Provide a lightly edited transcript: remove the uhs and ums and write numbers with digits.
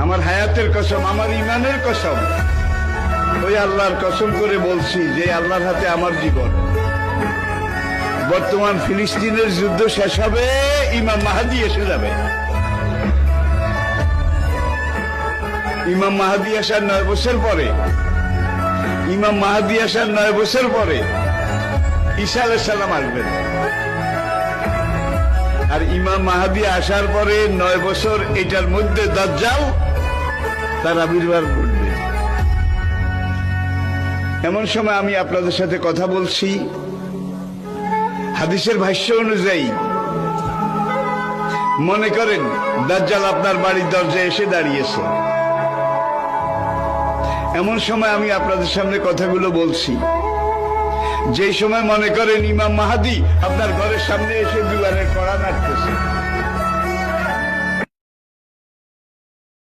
আমার হায়াতের কসম, আমার ইমানের কসম, ওই আল্লাহর কসম করে বলছি যে আল্লাহর হাতে আমার জীবন। বর্তমান ফিলিস্তিনের যুদ্ধ শেষ হবে, ইমাম মাহাদি এসে যাবে। ইমাম মাহাদি আসার 9 বছর পরে, ইমাম মাহাদি আসার 9 বছর পরে ঈসা আলাইহিস সালাম আসবেন। আর ইমাম মাহাদি আসার পরে 9 বছর, এটার মধ্যে দাজ্জাল তার আবির্ভাব ঘটবে। এমন সময় আমি আপনাদের সাথে কথা বলছি, হাদিসের ভাষ্য অনুযায়ী মনে করেন দাজ্জাল আপনার বাড়ির দরজায় এসে দাঁড়িয়েছে। এমন সময় আমি আপনাদের সামনে কথাগুলো বলছি, যেই সময় মনে করেন ইমাম মাহাদি আপনার ঘরের সামনে এসে দুয়ারের কড়া নাড়তেছে।